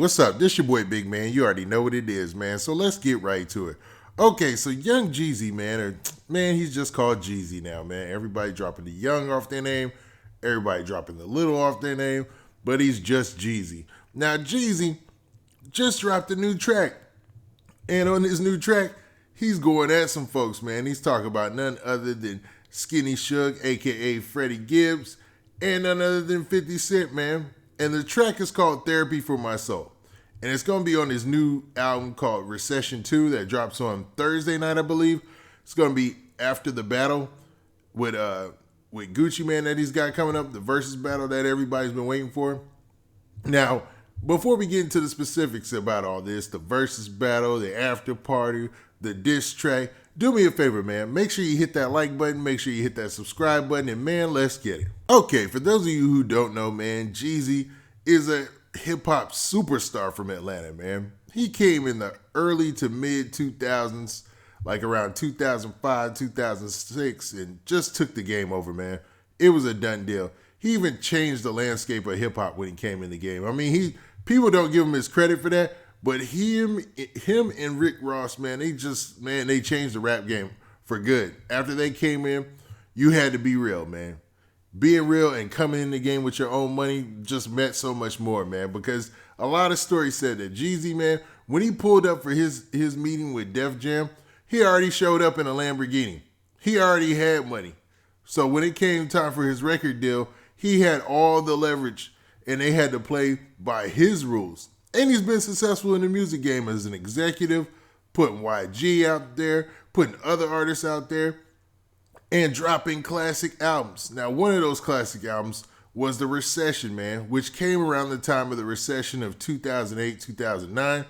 What's up? This your boy Big Man. You already know what it is, man. So let's get right to it. Okay, so Young Jeezy, man, or man, he's just called Jeezy now, man. Everybody dropping the young off their name, everybody dropping the little off their name, but he's just Jeezy. Now, Jeezy just dropped a new track. And on this new track, he's going at some folks, man. He's talking about none other than Skinny Suge, aka Freddie Gibbs, and none other than 50 Cent, man. And the track is called Therapy for My Soul. And it's going to be on his new album called Recession 2 that drops on Thursday night, I believe. It's going to be after the battle with Gucci Man that he's got coming up, the Verzuz battle that everybody's been waiting for. Now, before we get into the specifics about all this, the Verzuz battle, the after party, the diss track, do me a favor, man. Make sure you hit that like button. Make sure you hit that subscribe button. And, man, let's get it. Okay, for those of you who don't know, man, Jeezy is a hip-hop superstar from Atlanta, man. He came in the early to mid-2000s, like around 2005, 2006, and just took the game over, man. It was a done deal. He even changed the landscape of hip-hop when he came in the game. I mean, people don't give him his credit for that, but him and Rick Ross, man, they changed the rap game for good. After they came in, you had to be real, man. Being real and coming in the game with your own money just meant so much more, man, because a lot of stories said that Jeezy, man, when he pulled up for his meeting with Def Jam, he already showed up in a Lamborghini. He already had money. So when it came time for his record deal, he had all the leverage, and they had to play by his rules. And he's been successful in the music game as an executive, putting YG out there, putting other artists out there, and dropping classic albums. Now, one of those classic albums was The Recession, man, which came around the time of the recession of 2008, 2009,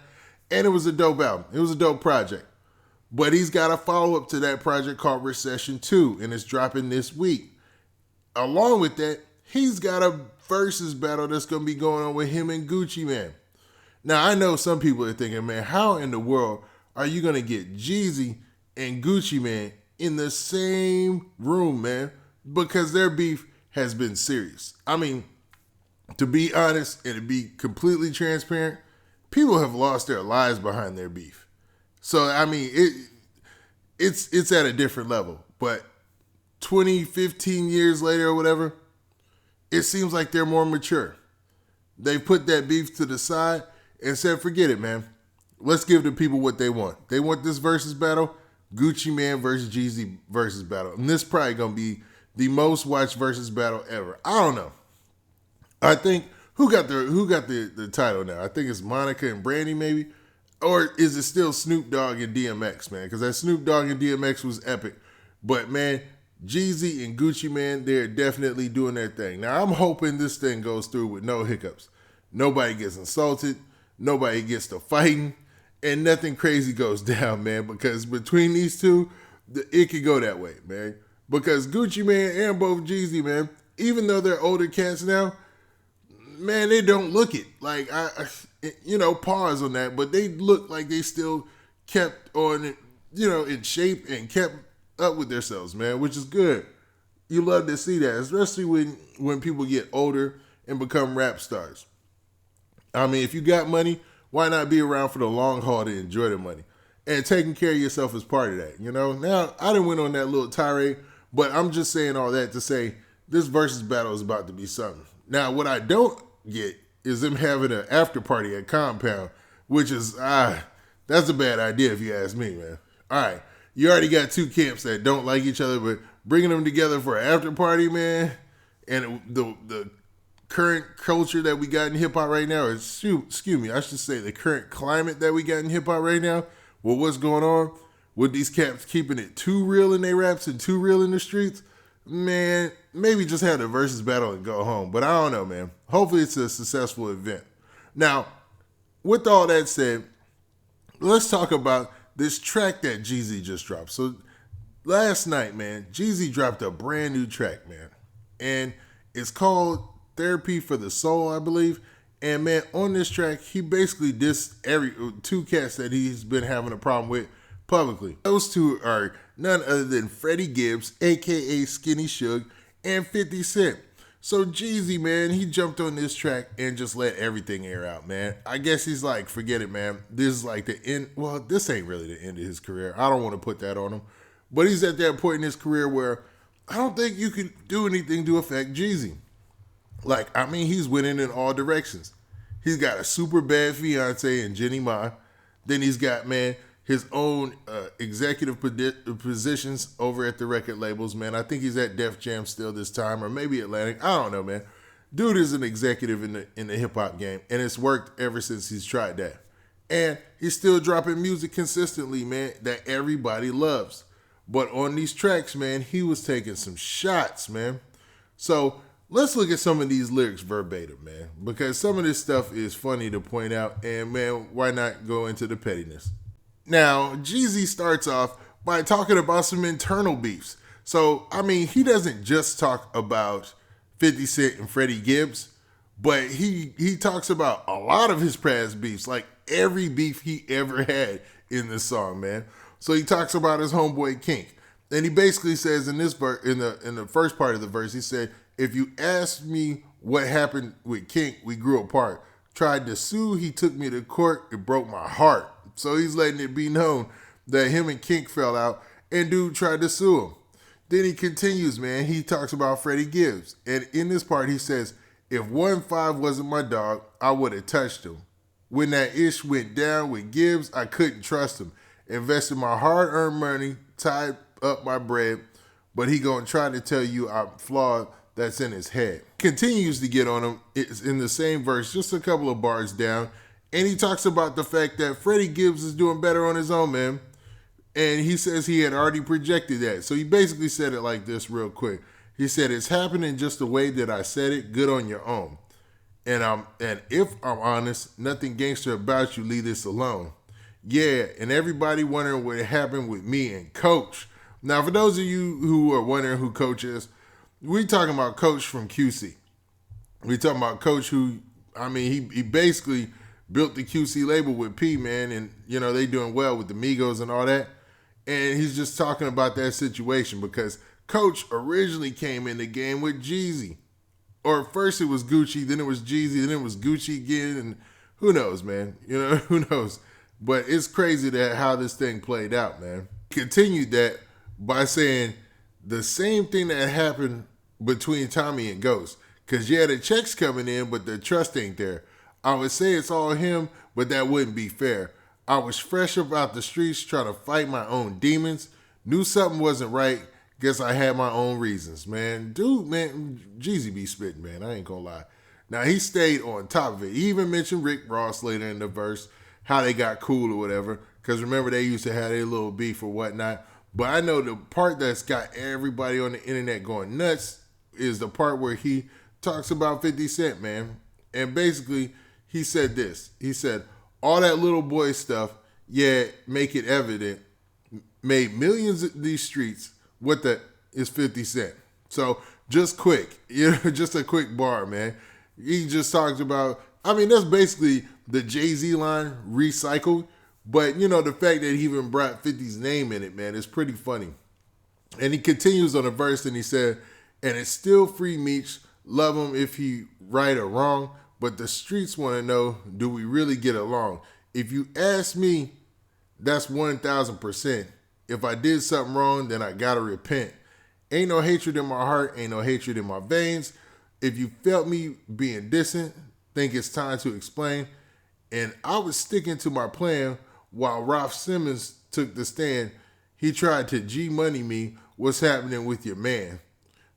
and it was a dope album. It was a dope project. But he's got a follow-up to that project called Recession 2, and it's dropping this week. Along with that, he's got a Verzuz battle that's going to be going on with him and Gucci Man. Now, I know some people are thinking, man, how in the world are you going to get Jeezy and Gucci Man in the same room, man? Because their beef has been serious. I mean, to be honest and to be completely transparent, people have lost their lives behind their beef. So, I mean, it's at a different level. But 20, 15 years later or whatever, it seems like they're more mature. They put that beef to the side and said, forget it, man. Let's give the people what they want. They want this Verzuz battle, Gucci Man versus Jeezy Verzuz battle. And this is probably going to be the most watched Verzuz battle ever. I don't know. I think, who got the title now? I think it's Monica and Brandy maybe. Or is it still Snoop Dogg and DMX, man? Because that Snoop Dogg and DMX was epic. But, man, Jeezy and Gucci, man, they're definitely doing their thing. Now, I'm hoping this thing goes through with no hiccups. Nobody gets insulted. Nobody gets to fighting. And nothing crazy goes down, man. Because between these two, it could go that way, man. Because Gucci, man, and both Jeezy, man, even though they're older cats now, man, they don't look it. Like, pause on that. But they look like they still kept on, in shape and kept up with themselves, man, which is good. You love to see that, especially when people get older and become rap stars. I mean, if you got money, why not be around for the long haul to enjoy the money? And taking care of yourself is part of that, Now, I didn't went on that little tirade, but I'm just saying all that to say this Verzuz battle is about to be something. Now, what I don't get is them having an after party at Compound, which is, that's a bad idea if you ask me, man. All right, you already got two camps that don't like each other, but bringing them together for an after party, man, and the current culture that we got in hip-hop right now, I should say the current climate that we got in hip-hop right now, with what's going on, with these cats keeping it too real in their raps and too real in the streets, man, maybe just have the Verzuz battle and go home. But I don't know, man. Hopefully it's a successful event. Now, with all that said, let's talk about this track that Jeezy just dropped. So last night, man, Jeezy dropped a brand new track, man. And it's called Therapy for the Soul, I believe. And, man, on this track, he basically dissed two cats that he's been having a problem with publicly. Those two are none other than Freddie Gibbs, a.k.a. Skinny Suge, and 50 Cent. So Jeezy, man, he jumped on this track and just let everything air out, man. I guess he's like, forget it, man. This is like the end. Well, this ain't really the end of his career. I don't want to put that on him. But he's at that point in his career where I don't think you can do anything to affect Jeezy. Like, I mean, he's winning in all directions. He's got a super bad fiance in Jenny Ma. Then he's got, man, his own executive positions over at the record labels, man. I think he's at Def Jam still this time, or maybe Atlantic. I don't know, man. Dude is an executive in the hip hop game, and it's worked ever since he's tried that. And he's still dropping music consistently, man, that everybody loves. But on these tracks, man, he was taking some shots, man. So let's look at some of these lyrics verbatim, man, because some of this stuff is funny to point out, and man, why not go into the pettiness? Now, Jeezy starts off by talking about some internal beefs. So, I mean, he doesn't just talk about 50 Cent and Freddie Gibbs, but he talks about a lot of his past beefs, like every beef he ever had in this song, man. So he talks about his homeboy Kink. And he basically says in this in the first part of the verse, he said, if you ask me what happened with Kink, we grew apart. Tried to sue, he took me to court, it broke my heart. So he's letting it be known that him and Kink fell out and dude tried to sue him. Then he continues, man. He talks about Freddie Gibbs. And in this part, he says, if 1-5 wasn't my dog, I would have touched him. When that ish went down with Gibbs, I couldn't trust him. Invested my hard-earned money, tied up my bread, but he gonna try to tell you I'm flawed. That's in his head. Continues to get on him. It's in the same verse, just a couple of bars down. And he talks about the fact that Freddie Gibbs is doing better on his own, man. And he says he had already projected that. So he basically said it like this real quick. He said, it's happening just the way that I said it, good on your own. And if I'm honest, nothing gangster about you, leave this alone. Yeah, and everybody wondering what happened with me and Coach. Now, for those of you who are wondering who Coach is, we talking about Coach from QC. We talking about Coach who, I mean, he basically built the QC label with P, man, and, you know, they doing well with the Migos and all that. And he's just talking about that situation because Coach originally came in the game with Jeezy. Or first it was Gucci, then it was Jeezy, then it was Gucci again, and who knows, man? You know, who knows? But it's crazy that how this thing played out, man. Continued that by saying the same thing that happened between Tommy and Ghost. Because, yeah, the checks coming in, but the trust ain't there. I would say it's all him, but that wouldn't be fair. I was fresh about the streets trying to fight my own demons. Knew something wasn't right. Guess I had my own reasons, man. Dude, man, Jeezy be spitting, man. I ain't gonna lie. Now, he stayed on top of it. He even mentioned Rick Ross later in the verse, how they got cool or whatever. Because remember, they used to have their little beef or whatnot. But I know the part that's got everybody on the internet going nuts is the part where he talks about 50 Cent, man. And basically, he said this. He said, all that little boy stuff, yeah, make it evident, made millions of these streets. What the is 50 Cent? So just quick, you know, just a quick bar, man. He just talks about, I mean, that's basically the Jay-Z line recycled. But, you know, the fact that he even brought 50's name in it, man, is pretty funny. And he continues on the verse and he said, and it's still free Meech. Love him if he right or wrong. But the streets want to know, do we really get along? If you ask me, that's 1,000%. If I did something wrong, then I got to repent. Ain't no hatred in my heart. Ain't no hatred in my veins. If you felt me being distant, think it's time to explain. And I was sticking to my plan while Ralph Simmons took the stand. He tried to G-money me. What's happening with your man?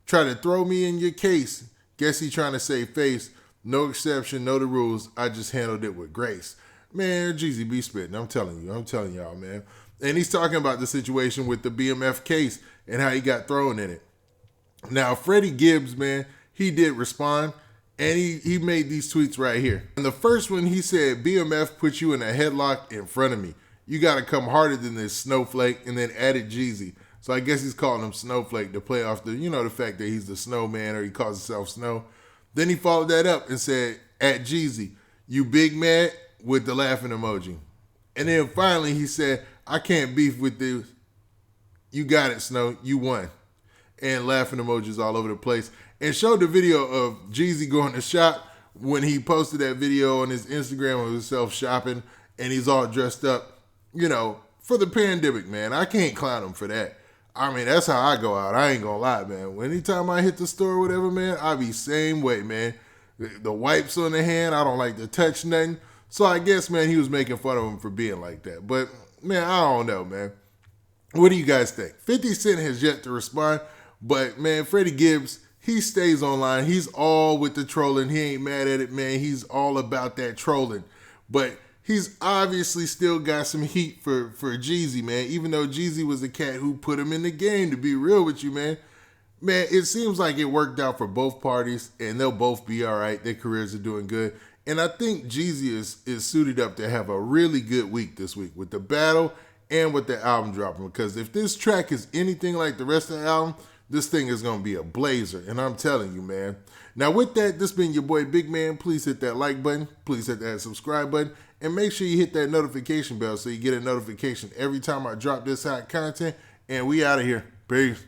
Try to throw me in your case. Guess he trying to save face. No exception, no the rules. I just handled it with grace. Man, Jeezy be spitting. I'm telling y'all, man. And he's talking about the situation with the BMF case and how he got thrown in it. Now, Freddie Gibbs, man, he did respond, and he made these tweets right here. And the first one, he said, BMF put you in a headlock in front of me. You got to come harder than this snowflake, and then added Jeezy. So I guess he's calling him Snowflake to play off the, you know, the fact that he's the snowman or he calls himself Snow. Then he followed that up and said, at Jeezy, you big mad with the laughing emoji. And then finally he said, I can't beef with this. You got it, Snow. You won. and laughing emojis all over the place, and showed the video of Jeezy going to shop when he posted that video on his Instagram of himself shopping, and he's all dressed up, for the pandemic, man. I can't clown him for that. I mean, that's how I go out. I ain't gonna lie, man. Anytime I hit the store or whatever, man, I be same way, man. The wipes on the hand, I don't like to touch nothing. So I guess, man, he was making fun of him for being like that. But, man, I don't know, man. What do you guys think? 50 Cent has yet to respond. But, man, Freddie Gibbs, he stays online. He's all with the trolling. He ain't mad at it, man. He's all about that trolling. But he's obviously still got some heat for Jeezy, man. Even though Jeezy was the cat who put him in the game, to be real with you, man. Man, it seems like it worked out for both parties, and they'll both be all right. Their careers are doing good. And I think Jeezy is suited up to have a really good week this week with the battle and with the album dropping. Because if this track is anything like the rest of the album, this thing is going to be a blazer. And I'm telling you, man. Now, with that, this been your boy Big Man. Please hit that like button. Please hit that subscribe button. And make sure you hit that notification bell so you get a notification every time I drop this hot content. And we out of here. Peace.